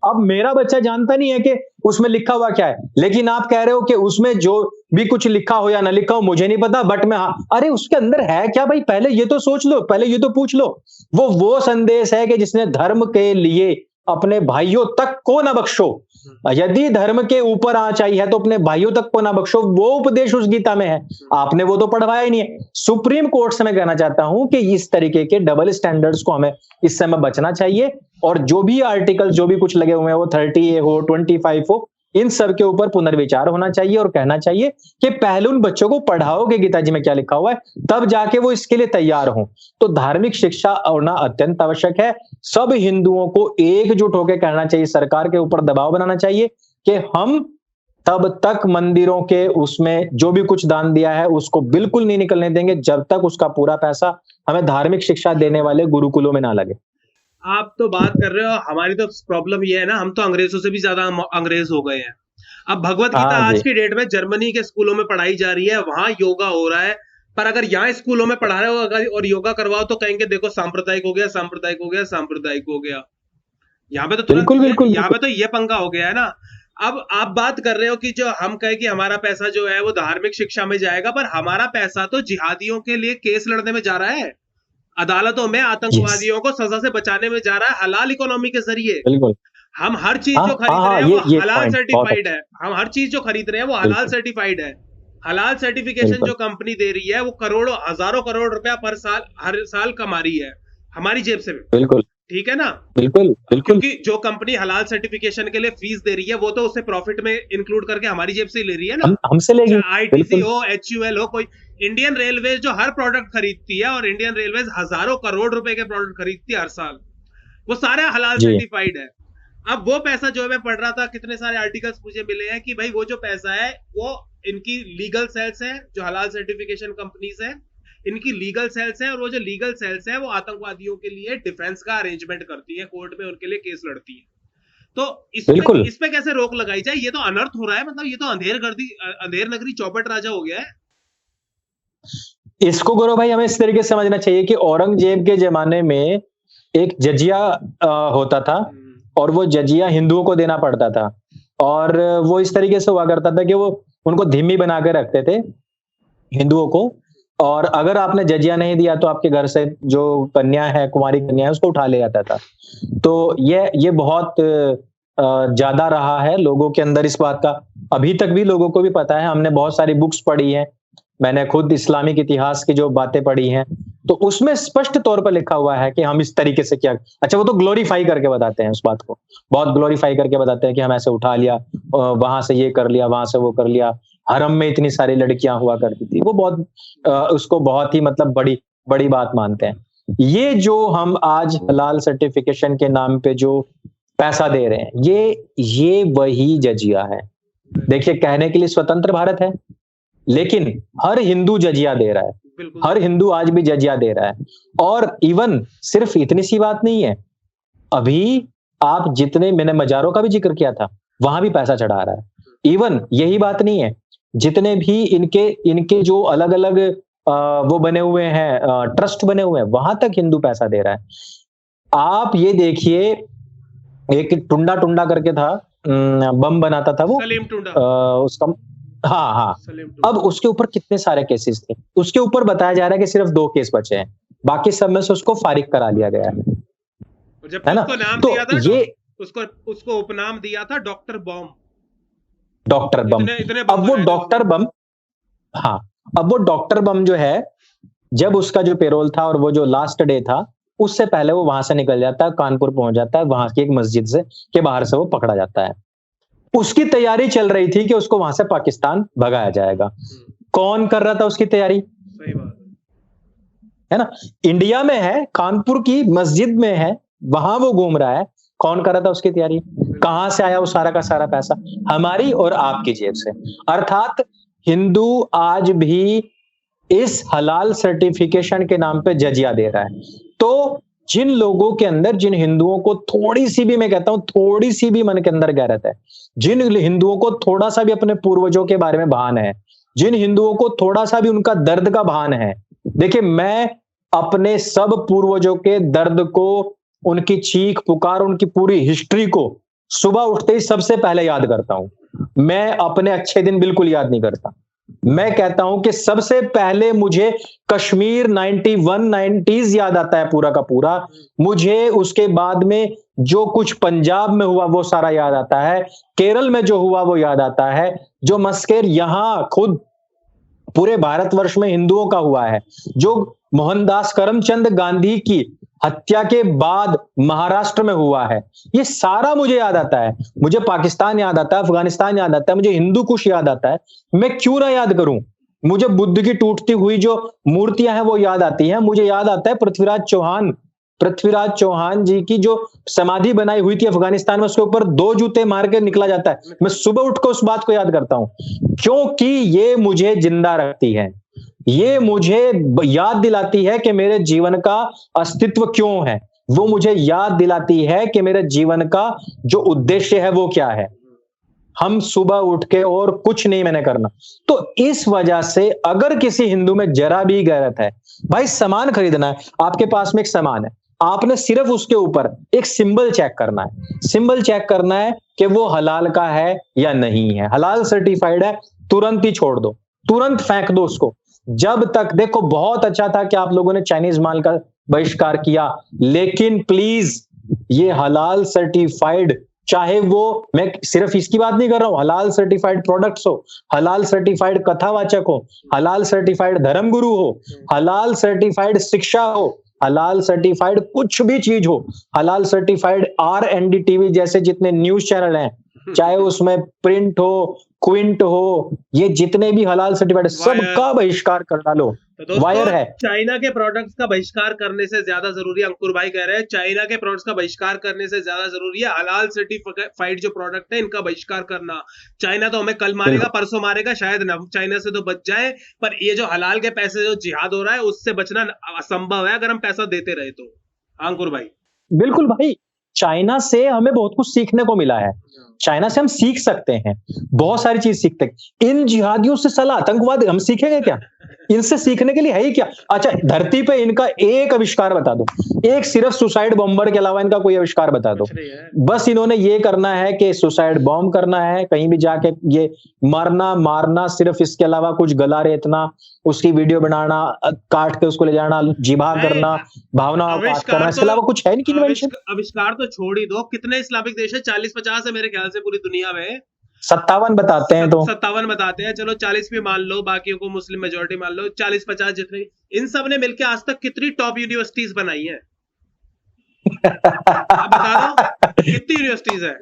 अब मेरा बच्चा जानता नहीं है कि उसमें लिखा हुआ क्या है, लेकिन आप कह रहे हो कि उसमें जो भी कुछ लिखा हो या ना लिखा हो मुझे नहीं पता, बट मैं, हाँ, अरे उसके अंदर है क्या भाई? पहले ये तो सोच लो, पहले ये तो पूछ लो। वो संदेश है कि जिसने धर्म के लिए अपने भाइयों तक को ना बख्शो। यदि धर्म के ऊपर आँच आई है तो अपने भाइयों तक को ना बख्शो, वो उपदेश उस गीता में है। आपने वो तो पढ़वाया ही नहीं है। सुप्रीम कोर्ट से मैं कहना चाहता हूं कि इस तरीके के डबल स्टैंडर्ड्स को हमें इस समय बचना चाहिए, और जो भी आर्टिकल, जो भी कुछ लगे हुए हैं, वो 30A हो, 25 हो, इन सब के ऊपर पुनर्विचार होना चाहिए और कहना चाहिए कि पहले उन बच्चों को पढ़ाओ कि गीता जी में क्या लिखा हुआ है, तब जाके वो इसके लिए तैयार हों। तो धार्मिक शिक्षा होना अत्यंत आवश्यक है। सब हिंदुओं को एकजुट होकर कहना चाहिए, सरकार के ऊपर दबाव बनाना चाहिए कि हम तब तक मंदिरों के उसमें जो भी कुछ दान दिया है उसको बिल्कुल नहीं निकलने देंगे जब तक उसका पूरा पैसा हमें धार्मिक शिक्षा देने वाले गुरुकुलों में ना लगे। आप तो बात कर रहे हो, हमारी तो प्रॉब्लम ये है ना, हम तो अंग्रेजों से भी ज्यादा अंग्रेज हो गए हैं। अब भगवत गीता आज की डेट में जर्मनी के स्कूलों में पढ़ाई जा रही है, वहां योगा हो रहा है, पर अगर यहाँ स्कूलों में पढ़ा रहे हो और योगा करवाओ तो कहेंगे देखो सांप्रदायिक हो गया, सांप्रदायिक हो गया, सांप्रदायिक हो गया। यहाँ पे तो तुरंत बिल्कुल बिल्कुल यहाँ पे तो ये पंगा हो गया है ना। अब आप बात कर रहे हो कि जो हम कहे कि हमारा पैसा जो है वो धार्मिक शिक्षा में जाएगा, पर हमारा पैसा तो जिहादियों के लिए केस लड़ने में जा रहा है, अदालतों में यस आतंकवादियों को सजा से बचाने में जा रहा है, हलाल इकोनॉमी के जरिए। बिल्कुल। हम हर चीज हाँ जो हाँ खरीद हाँ, रहे हैं वो ये हलाल पॉइंट बहुत सर्टिफाइड अच्छा। है। हम हर चीज जो खरीद रहे हैं वो हलाल बिल्कुल सर्टिफाइड है। हलाल सर्टिफिकेशन बिल्कुल जो कंपनी दे रही है वो करोड़ों हजारों करोड़ रुपया पर साल हर साल कमा रही है हमारी जेब से। बिल्कुल ठीक है ना। बिल्कुल बिल्कुल। क्योंकि जो कंपनी हलाल सर्टिफिकेशन के लिए फीस दे रही है वो तो उसे प्रॉफिट में इंक्लूड करके हमारी जेब से ही ले रही है ना। हमसे लेगी। चाहे आईटीसी बिल्कुल हो, एचयूएल हो, कोई इंडियन रेलवेज जो हर प्रोडक्ट खरीदती है, और इंडियन रेलवेज हजारों करोड़ रुपए के प्रोडक्ट खरीदती है हर साल, वो सारा हलाल जी सर्टिफाइड है। अब वो पैसा जो है, मैं पढ़ रहा था, कितने सारे आर्टिकल्स मुझे मिले हैं कि भाई वो जो पैसा है वो इनकी लीगल सेल्स है, जो हलाल सर्टिफिकेशन कंपनीज है इनकी लीगल सेल्स है, और वो जो लीगल सेल्स है वो आतंकवादियों के लिए डिफेंस का अरेंजमेंट करती है, कोर्ट में उनके लिए केस लड़ती है। तो बिल्कुल। इस पे कैसे रोक लगाई जाए? ये तो अनर्थ हो रहा है, मतलब ये तो अंधेर नगरी चौपट राजा हो गया है। इसको गौरव भाई हमें इस तरीके से समझना चाहिए कि औरंगजेब के जमाने में एक जजिया होता था, और वो जजिया हिंदुओं को देना पड़ता था, और वो इस तरीके से हुआ करता था कि वो उनको धीमी बना के रखते थे हिंदुओं को, और अगर आपने जजिया नहीं दिया तो आपके घर से जो कन्या है, कुमारी कन्या है, उसको उठा ले जाता था। तो ये बहुत ज्यादा रहा है लोगों के अंदर इस बात का। अभी तक भी लोगों को भी पता है, हमने बहुत सारी बुक्स पढ़ी हैं, मैंने खुद इस्लामिक इतिहास की जो बातें पढ़ी हैं, तो उसमें स्पष्ट तौर पर लिखा हुआ है कि हम इस तरीके से क्या, अच्छा वो तो ग्लोरीफाई करके बताते हैं उस बात को, बहुत ग्लोरीफाई करके बताते हैं कि हम ऐसे उठा लिया, वहां से ये कर लिया, वहां से वो कर लिया, हरम में इतनी सारी लड़कियां हुआ करती थी, वो बहुत उसको बहुत ही मतलब बड़ी बड़ी बात मानते हैं। ये जो हम आज हलाल सर्टिफिकेशन के नाम पे जो पैसा दे रहे हैं, ये वही जजिया है। देखिए, कहने के लिए स्वतंत्र भारत है, लेकिन हर हिंदू जजिया दे रहा है, हर हिंदू आज भी जजिया दे रहा है। और इवन सिर्फ इतनी सी बात नहीं है, अभी आप जितने, मैंने मजारों का भी जिक्र किया था, वहां भी पैसा चढ़ा रहा है। इवन यही बात नहीं है, जितने भी इनके जो अलग अलग वो बने हुए हैं, ट्रस्ट बने हुए हैं, वहां तक हिंदू पैसा दे रहा है। आप ये देखिए, एक टुंडा टुंडा करके था, बम बनाता था वो, सलीम टुंडा, उसका, हाँ हाँ, टुंडा। अब उसके ऊपर कितने सारे केसेस थे, उसके ऊपर बताया जा रहा है कि सिर्फ 2 केस बचे हैं, बाकी सब में से उसको फारिग करा लिया गया है जब ना। उसको नाम तो दिया था, ये उसको उपनाम दिया था डॉक्टर बम। डॉक्टर बम, इतने अब वो डॉक्टर बम, हाँ, अब वो डॉक्टर बम जो है, जब उसका जो पेरोल था और वो जो लास्ट डे था, उससे पहले वो वहां से निकल जाता है, कानपुर पहुंच जाता है, वहां की एक मस्जिद से के बाहर से वो पकड़ा जाता है। उसकी तैयारी चल रही थी कि उसको वहां से पाकिस्तान भगाया जाएगा। कौन कर रहा था उसकी तैयारी? सही बात है ना, इंडिया में है, कानपुर की मस्जिद में है, वहां वो घूम रहा है, कौन कर रहा था उसकी तैयारी? कहां से आया वो सारा का सारा पैसा? हमारी और आपकी जेब से। अर्थात हिंदू आज भी इस हलाल सर्टिफिकेशन के नाम पे जजिया दे रहा है। तो जिन लोगों के अंदर, जिन हिंदुओं को थोड़ी सी भी, मैं कहता हूं थोड़ी सी भी मन के अंदर गैरत है, जिन हिंदुओं को थोड़ा सा भी अपने पूर्वजों के बारे में भान है, जिन हिंदुओं को थोड़ा सा भी उनका दर्द का भान है, देखिए मैं अपने सब पूर्वजों के दर्द को, उनकी चीख पुकार, उनकी पूरी हिस्ट्री को सुबह उठते ही सबसे पहले याद करता हूं। मैं अपने अच्छे दिन बिल्कुल याद नहीं करता। मैं कहता हूं कि सबसे पहले मुझे कश्मीर 91-90s याद आता है पूरा का पूरा। मुझे उसके बाद में जो कुछ पंजाब में हुआ वो सारा याद आता है, केरल में जो हुआ वो याद आता है, जो मस्केर यहां खुद पूरे भारतवर्ष में हिंदुओं का हुआ है, जो मोहनदास करमचंद गांधी की हत्या के बाद महाराष्ट्र में हुआ है, ये सारा मुझे याद आता है। मुझे पाकिस्तान याद आता है, अफगानिस्तान याद आता है, मुझे हिंदू कुश याद आता है। मैं क्यों ना याद करूं? मुझे बुद्ध की टूटती हुई जो मूर्तियां हैं वो याद आती हैं। मुझे याद आता है पृथ्वीराज चौहान जी की जो समाधि बनाई हुई थी अफगानिस्तान में, उसके ऊपर 2 जूते मार के निकला जाता है। मैं सुबह उठकर उस बात को याद करता हूं, क्योंकि ये मुझे जिंदा रखती है, ये मुझे याद दिलाती है कि मेरे जीवन का अस्तित्व क्यों है, वो मुझे याद दिलाती है कि मेरे जीवन का जो उद्देश्य है वो क्या है। हम सुबह उठ के और कुछ नहीं मैंने करना। तो इस वजह से अगर किसी हिंदू में जरा भी गैरत है, भाई सामान खरीदना है, आपके पास में एक सामान है, आपने सिर्फ उसके ऊपर एक सिंबल चेक करना है, सिंबल चेक करना है कि वो हलाल का है या नहीं है। हलाल सर्टिफाइड है, तुरंत ही छोड़ दो, तुरंत फेंक दो उसको। जब तक देखो, बहुत अच्छा था कि आप लोगों ने चाइनीज माल का बहिष्कार किया, लेकिन प्लीज ये हलाल सर्टिफाइड, चाहे वो, मैं सिर्फ इसकी बात नहीं कर रहा हूं, हलाल सर्टिफाइड प्रोडक्ट्स हो, हलाल सर्टिफाइड कथावाचक हो, हलाल सर्टिफाइड धर्मगुरु हो, हलाल सर्टिफाइड शिक्षा हो, हलाल सर्टिफाइड कुछ भी चीज हो, हलाल सर्टिफाइड RND TV जैसे जितने न्यूज चैनल हैं, चाहे उसमें प्रिंट हो, क्विंट हो, ये जितने भी हलाल सर्टिफाइड, सबका बहिष्कार कर डालो। तो वायर है। चाइना के प्रोडक्ट्स का बहिष्कार करने से ज्यादा जरूरी, अंकुर भाई कह रहे हैं चाइना के प्रोडक्ट्स का बहिष्कार करने से ज्यादा जरूरी है हलाल सर्टिफाइड जो प्रोडक्ट है इनका बहिष्कार करना। चाइना तो हमें कल मारेगा, परसों मारेगा, शायद ना चाइना से तो बच जाए, पर ये जो हलाल के पैसे जो जिहाद हो रहा है उससे बचना असंभव है अगर हम पैसा देते रहे तो। अंकुर भाई बिल्कुल भाई, चाइना से हमें बहुत कुछ सीखने को मिला है, चाइना से हम सीख सकते हैं, बहुत सारी चीज सीखते हैं। इन जिहादियों से साला आतंकवाद हम सीखेंगे क्या? इनसे सीखने के लिए है ही क्या? अच्छा, धरती पे इनका एक आविष्कार बता दो, एक, सिर्फ सुसाइड बॉम्बर के अलावा इनका कोई आविष्कार बता दो। बस इन्होंने ये करना है कि सुसाइड बॉम्ब करना है, कहीं भी जाके ये मरना मारना, सिर्फ इसके अलावा कुछ गला रेतना, उसकी वीडियो बनाना, काट के उसको ले जाना, जिभा करना, भावना पाठ करना, इसके अलावा कुछ है नहीं इन्वेंशन। आविष्कार तो छोड़ ही दो, कितने इस्लामिक देश है? 40-50 है मेरे ख्याल से पूरी दुनिया में। 57 बताते हैं, तो 57 बताते हैं, चलो 40 भी मान लो, बाकियों को मुस्लिम मेजोरिटी मान लो, 40-50 जितने, इन सब ने मिलकर आज तक कितनी टॉप यूनिवर्सिटीज बनाई हैं? आप बता दो कितनी यूनिवर्सिटीज है?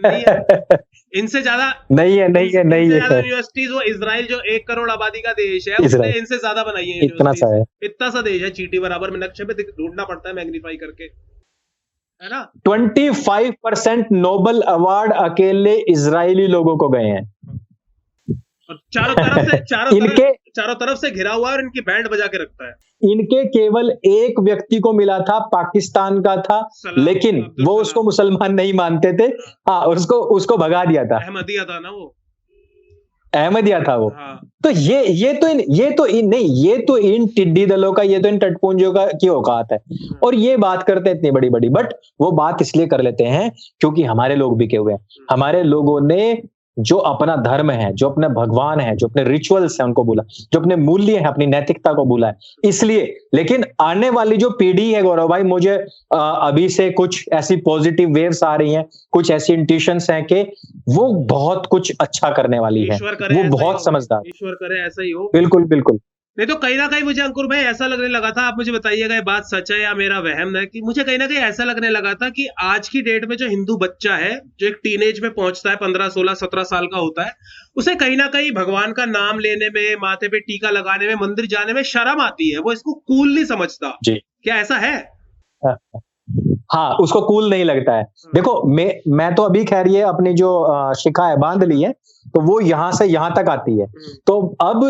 नहीं है, इनसे ज्यादा नहीं है, नहीं है, नहीं है यूनिवर्सिटीज। वो इजराइल जो 1 करोड़ आबादी का देश है, उसने इनसे ज्यादा बनाई है। इतना सा है, इतना सा देश है, चींटी बराबर में, नक्शे पे ढूंढना पड़ता है मैग्नीफाई करके, है ना। 25% नोबेल अवार्ड अकेले इजरायली लोगों को गए हैं, और चारों तरफ से घिरा हुआ है और इनकी बैंड बजा के रखता है। इनके केवल एक व्यक्ति को मिला था, पाकिस्तान का था, लेकिन वो उसको मुसलमान नहीं मानते थे। हाँ, उसको भगा दिया था, अहमदिया था ना वो, अहमदिया था वो। हाँ। तो ये तो इन टिड्डी दलों का, ये तो इन टटपुंजों का की औकात है, और ये बात करते हैं इतनी बड़ी बड़ी, बट वो बात इसलिए कर लेते हैं क्योंकि हमारे लोग बिके हुए हैं। हमारे लोगों ने जो अपना धर्म है, जो अपने भगवान है, जो अपने रिचुअल्स हैं उनको भूला, जो अपने मूल्य है, अपनी नैतिकता को भूला है, इसलिए। लेकिन आने वाली जो पीढ़ी है गौरव भाई, मुझे अभी से कुछ ऐसी पॉजिटिव वेव्स आ रही हैं, कुछ ऐसी इंट्यूशंस हैं कि वो बहुत कुछ अच्छा करने वाली है, वो बहुत समझदार। ईश्वर करे ऐसा ही हो। बिल्कुल बिल्कुल। नहीं तो कहीं ना कहीं मुझे अंकुर भाई ऐसा लगने लगा था, आप मुझे बताइएगा ये बात सच है या मेरा वहम है, कि मुझे कहीं ना कहीं ऐसा लगने लगा था कि आज की डेट में जो हिंदू बच्चा है, जो एक टीनेज में पहुंचता है, 15, 16, 17 साल का होता है, उसे कहीं ना कहीं भगवान का नाम लेने में, माथे पे टीका लगाने में, मंदिर जाने में शर्म आती है, वो इसको कूल नहीं समझता जी। क्या ऐसा है? हाँ, उसको कूल नहीं लगता है। देखो, मैं तो अभी खैर ये अपनी जो शिखा है बांध ली है, तो वो यहां से यहां तक आती है। तो अब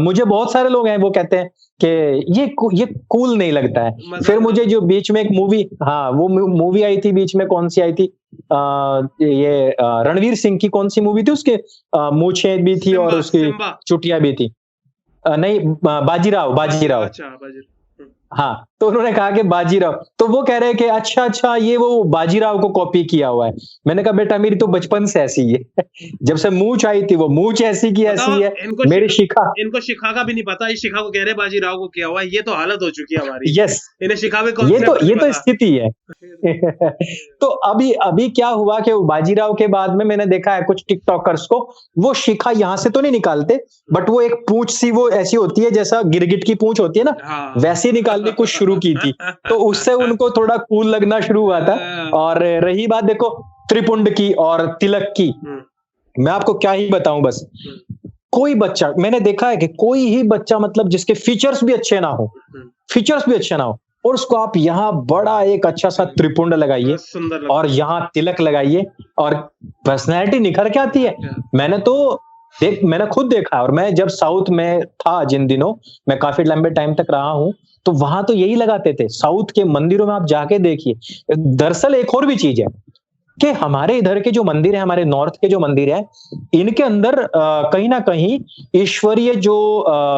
मुझे बहुत सारे लोग हैं वो कहते हैं कि ये कूल नहीं लगता है। फिर मुझे जो बीच में एक मूवी, हाँ वो मूवी आई थी बीच में, कौन सी आई थी, ये रणवीर सिंह की कौन सी मूवी थी, उसके मूछें भी थी और उसकी चुटिया भी थी, नहीं बाजीराव। अच्छा, हाँ, तो उन्होंने कहा कि बाजीराव, तो वो कह रहे हैं कि अच्छा ये वो बाजीराव को कॉपी किया हुआ है। मैंने कहा बेटा मेरी तो बचपन से ऐसी है, जब से मूंछ आई थी वो मूंछ ऐसी की ऐसी है। मेरी शिखा, इनको शिखा का भी नहीं पता, इस शिखा को कह रहे बाजीराव को किया हुआ है। ये तो हालत हो चुकी है हमारी। यस, इन्हें शिखा में ये तो स्थिति है। तो अभी क्या हुआ कि बाजीराव के बाद में मैंने देखा है कुछ टिकटॉकर्स को, वो शिखा यहां से तो नहीं निकालते, बट वो एक पूंछ सी वो ऐसी होती है जैसा गिरगिट की पूंछ होती है ना, हाँ। वैसी निकालने कुछ शुरू की थी, तो उससे उनको थोड़ा कूल लगना शुरू हुआ था। और रही बात देखो त्रिपुंड की और तिलक की, मैं आपको क्या ही बताऊं, बस कोई बच्चा, मैंने देखा है कि कोई ही बच्चा, मतलब जिसके फीचर्स भी अच्छे ना हो, और उसको आप यहाँ बड़ा एक अच्छा सा त्रिपुंड लगाइए और यहाँ तिलक लगाइए और पर्सनैलिटी निखर के आती है। मैंने खुद देखा है, और मैं जब साउथ में था, जिन दिनों मैं काफी लंबे टाइम तक रहा हूं, तो वहां तो यही लगाते थे। साउथ के मंदिरों में आप जाके देखिए। दरअसल एक और भी चीज है, कि हमारे इधर के जो मंदिर है, हमारे नॉर्थ के जो मंदिर है, इनके अंदर कहीं ना कहीं ईश्वरीय जो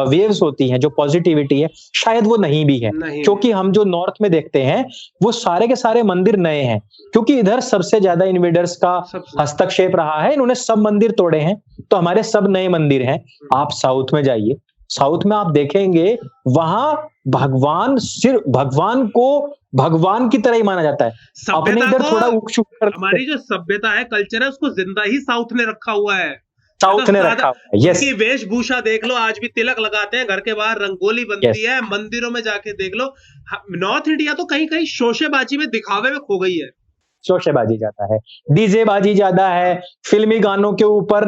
वेव्स होती हैं, जो पॉजिटिविटी है, शायद वो नहीं भी है। नहीं क्योंकि हम जो नॉर्थ में देखते हैं वो सारे के सारे मंदिर नए हैं, क्योंकि इधर सबसे ज्यादा इन्वेडर्स का सबसे हस्तक्षेप रहा है, इन्होंने सब मंदिर तोड़े हैं, तो हमारे सब नए मंदिर हैं। आप साउथ में जाइए, साउथ में आप देखेंगे वहां भगवान सिर्फ भगवान को भगवान की तरह ही माना जाता है। अपने सभ्यता इधर को, थोड़ा उक शुक कर हमारी जो सभ्यता है, कल्चर है, उसको जिंदा ही साउथ ने रखा हुआ है। साउथ ने रखा हुआ है। यस, उनकी वेशभूषा देख लो, आज भी तिलक लगाते हैं, घर के बाहर रंगोली बनती यस, है, मंदिरों में जाके देख लो। नॉर्थ इंडिया तो कहीं कहीं शोशेबाजी में, दिखावे में खो गई है। शोशेबाजी ज्यादा है, डीजे बाजी ज्यादा है, फिल्मी गानों के ऊपर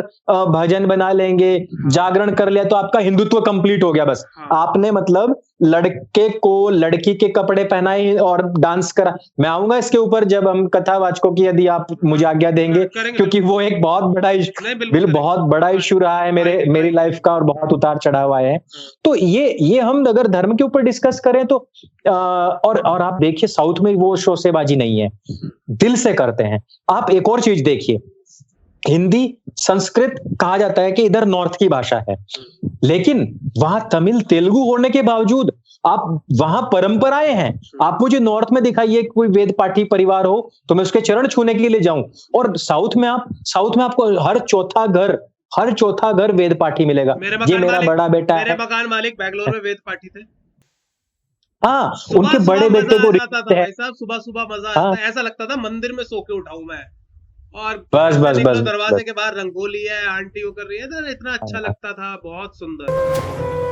भजन बना लेंगे, जागरण कर लिया तो आपका हिंदुत्व कंप्लीट हो गया। बस हाँ। आपने मतलब लड़के को लड़की के कपड़े पहनाए और डांस करा। मैं आऊंगा इसके ऊपर जब हम कथावाचकों की, यदि आप मुझे आज्ञा देंगे, करेंगे, क्योंकि वो एक बहुत बड़ा नहीं, बिल्कुल बहुत बड़ा इशू रहा है मेरी लाइफ का, और बहुत उतार चढ़ाव आए हैं। हाँ। तो ये हम अगर धर्म के ऊपर डिस्कस करें तो और आप देखिए साउथ में वो शोशेबाजी नहीं है, दिल से करते हैं। आप एक और चीज देखिए, हिंदी संस्कृत कहा जाता है कि इधर नॉर्थ की भाषा है, लेकिन वहां तमिल तेलुगु होने के बावजूद आप वहां परंपराएं हैं। आप मुझे नॉर्थ में दिखाइए कोई वेद पाठी परिवार हो तो मैं उसके चरण छूने के लिए जाऊं, और साउथ में आपको हर चौथा घर वेद पाठी मिलेगा। ये मेरा बड़ा बेटा मेरे है। मकान मालिक बैंगलोर में वेद पाठी थे। हाँ, उनके बड़े बेटे को आता था भाई साहब, सुबह सुबह मजा आता था, ऐसा लगता था मंदिर में सो के उठाऊं मैं। और बस दरवाजे के बाहर रंगोली है, आंटी वो कर रही है, इतना अच्छा लगता था, बहुत सुंदर।